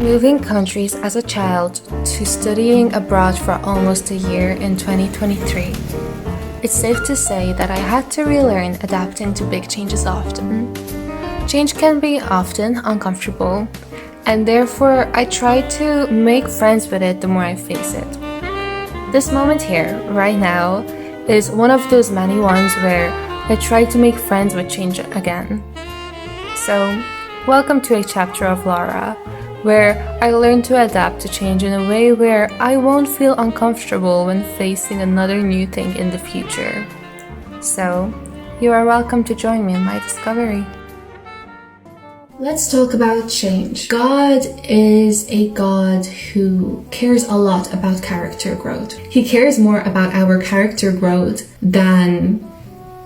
Moving countries as a child to studying abroad for almost a year in 2023. It's safe to say that I had to relearn adapting to big changes often. Change can be often uncomfortable, and therefore I try to make friends with it the more I face it. This moment here, right now, is one of those many ones where I try to make friends with change again. So, welcome to a chapter of Laura, where I learn to adapt to change in a way where I won't feel uncomfortable when facing another new thing in the future. So, you are welcome to join me in my discovery. Let's talk about change. God is a God who cares a lot about character growth. He cares more about our character growth than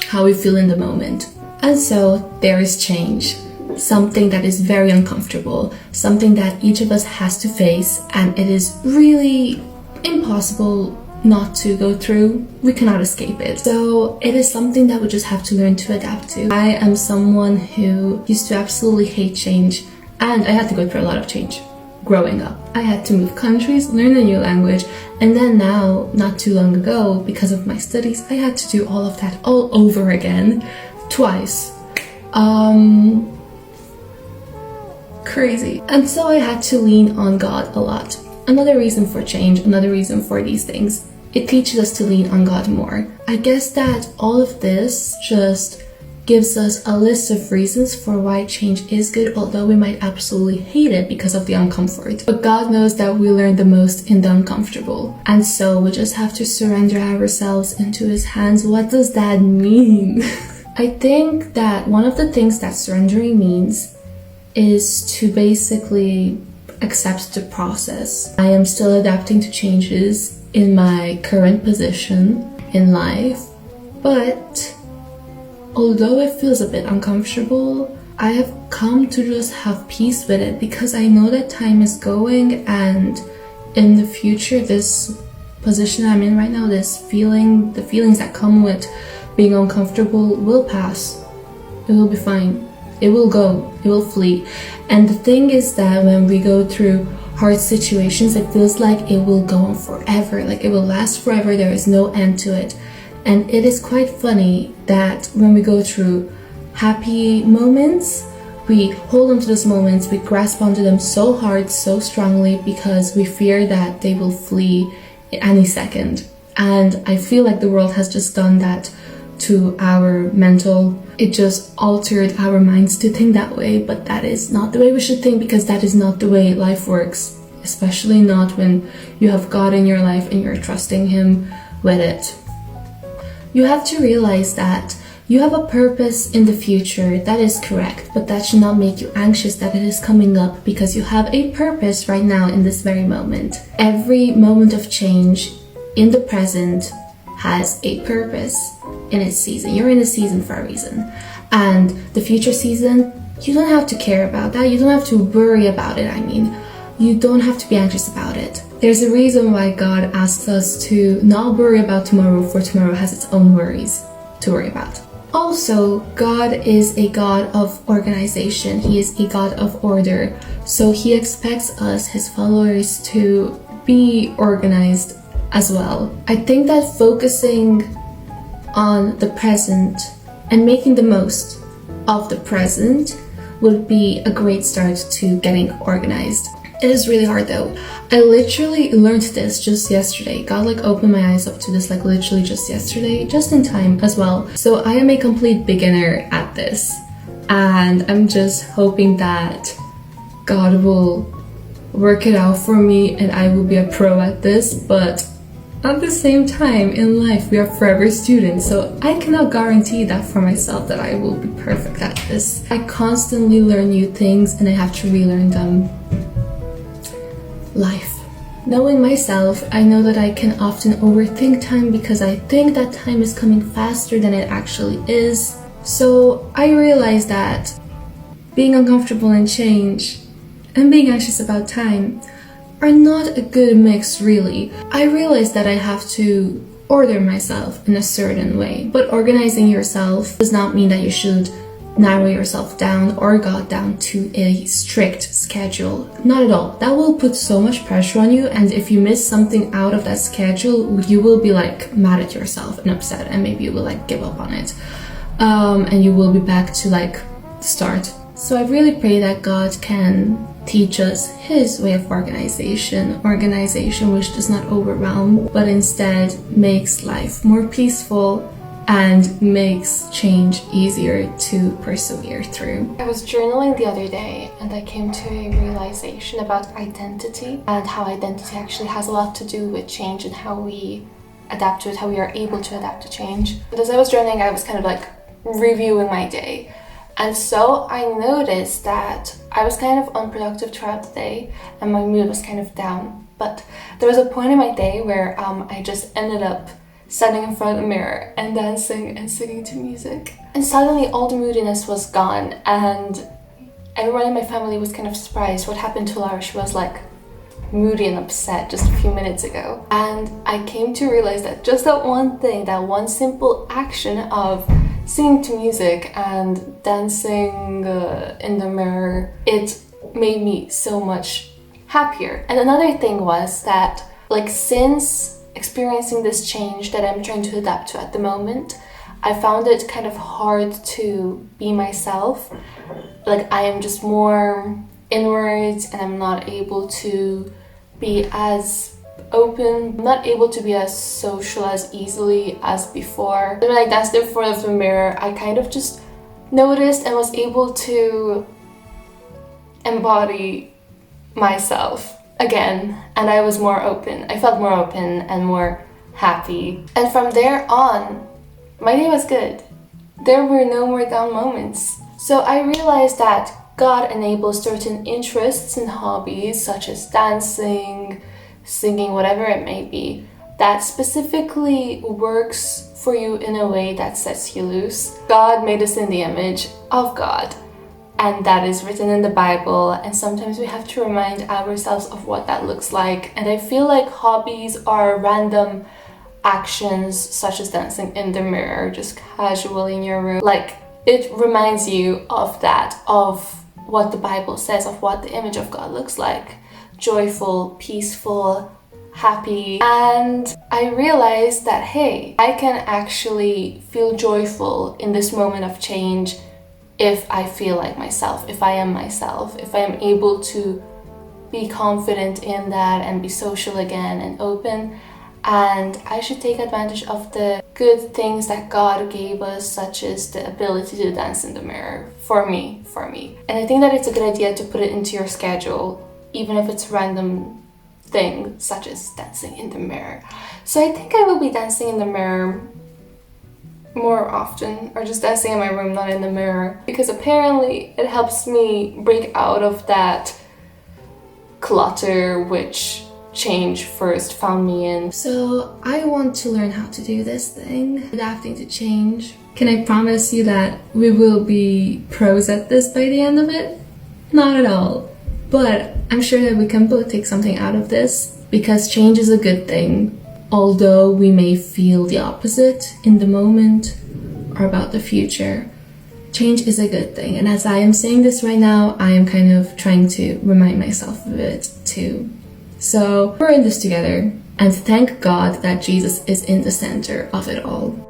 how we feel in the moment. And so, there is change. Something that is very uncomfortable, something that each of us has to face, and it is really impossible not to go through. We cannot escape it. So it is something that we just have to learn to adapt to. I am someone who used to absolutely hate change, and I had to go through a lot of change growing up. I had to move countries, learn a new language, and then now, not too long ago, because of my studies, I had to do all of that all over again, twice. Crazy. And so I had to lean on God a lot. Another reason for change, another reason for these things, it teaches us to lean on God more. I guess that all of this just gives us a list of reasons for why change is good, although we might absolutely hate it because of the uncomfort. But God knows that we learn the most in the uncomfortable. And so we just have to surrender ourselves into His hands. What does that mean? I think that one of the things that surrendering means is to basically accept the process. I am still adapting to changes in my current position in life, but although it feels a bit uncomfortable, I have come to just have peace with it because I know that time is going, and in the future, this position I'm in right now, the feelings that come with being uncomfortable will pass. It will be fine. It will go, it will flee. And the thing is that when we go through hard situations, it feels like it will go on forever, like it will last forever, there is no end to it. And it is quite funny that when we go through happy moments, we hold on to those moments, we grasp onto them so hard, so strongly, because we fear that they will flee any second. And I feel like the world has just done that to our mental. It just altered our minds to think that way, but that is not the way we should think, because that is not the way life works, especially not when you have God in your life and you're trusting Him with it. You have to realize that you have a purpose in the future, that is correct, but that should not make you anxious that it is coming up, because you have a purpose right now in this very moment. Every moment of change in the present has a purpose in its season. You're in a season for a reason. And the future season, you don't have to care about that. You don't have to worry about it. You don't have to be anxious about it. There's a reason why God asks us to not worry about tomorrow, for tomorrow has its own worries to worry about. Also, God is a God of organization. He is a God of order. So He expects us, His followers, to be organized as well. I think that focusing on the present and making the most of the present would be a great start to getting organized. It is really hard though. I literally learned this just yesterday. God opened my eyes up to this literally just yesterday, just in time as well. So I am a complete beginner at this, and I'm just hoping that God will work it out for me and I will be a pro at this. But at the same time, in life, we are forever students, so I cannot guarantee that for myself that I will be perfect at this. I constantly learn new things and I have to relearn them. Life. Knowing myself, I know that I can often overthink time because I think that time is coming faster than it actually is. So I realize that being uncomfortable in change and being anxious about time are not a good mix, really. I realize that I have to order myself in a certain way, but organizing yourself does not mean that you should narrow yourself down or God down to a strict schedule. Not at all. That will put so much pressure on you, and if you miss something out of that schedule, you will be like mad at yourself and upset, and maybe you will like give up on it. And you will be back to like the start. So I really pray that God can teach us his way of organization which does not overwhelm, but instead makes life more peaceful and makes change easier to persevere through. I was journaling the other day and I came to a realization about identity and how identity actually has a lot to do with change and how we adapt to it, how we are able to adapt to change. But as I was journaling, I was kind of like reviewing my day. And so I noticed that I was kind of unproductive throughout the day and my mood was kind of down. But there was a point in my day where I just ended up standing in front of the mirror and dancing and singing to music. And suddenly all the moodiness was gone and everyone in my family was kind of surprised. What happened to Lara? She was like moody and upset just a few minutes ago. And I came to realize that just that one thing, that one simple action of singing to music and dancing in the mirror, it made me so much happier. And another thing was that, like, since experiencing this change that I'm trying to adapt to at the moment, I found it kind of hard to be myself. Like, I am just more inwards and I'm not able to be as open, I'm not able to be as social as easily as before. When I danced in front of the mirror, I kind of just noticed and was able to embody myself again, and I was more open. I felt more open and more happy. And from there on, my day was good. There were no more down moments. So I realized that God enables certain interests and hobbies such as dancing, singing, whatever it may be, that specifically works for you in a way that sets you loose. God made us in the image of God, and that is written in the Bible, and sometimes we have to remind ourselves of what that looks like. And I feel like hobbies are random actions such as dancing in the mirror, just casually in your room. Like, it reminds you of that, of what the Bible says, of what the image of God looks like. Joyful, peaceful, happy. And I realized that, hey, I can actually feel joyful in this moment of change if I feel like myself, if I am myself, if I am able to be confident in that and be social again and open. And I should take advantage of the good things that God gave us, such as the ability to dance in the mirror, for me. And I think that it's a good idea to put it into your schedule, even if it's a random thing, such as dancing in the mirror. So I think I will be dancing in the mirror more often, or just dancing in my room, not in the mirror, because apparently it helps me break out of that clutter which change first found me in. So I want to learn how to do this thing, adapting to change. Can I promise you that we will be pros at this by the end of it? Not at all. But I'm sure that we can both take something out of this, because change is a good thing, although we may feel the opposite in the moment or about the future. Change is a good thing, and as I am saying this right now, I am kind of trying to remind myself of it too. So we're in this together, and thank God that Jesus is in the center of it all.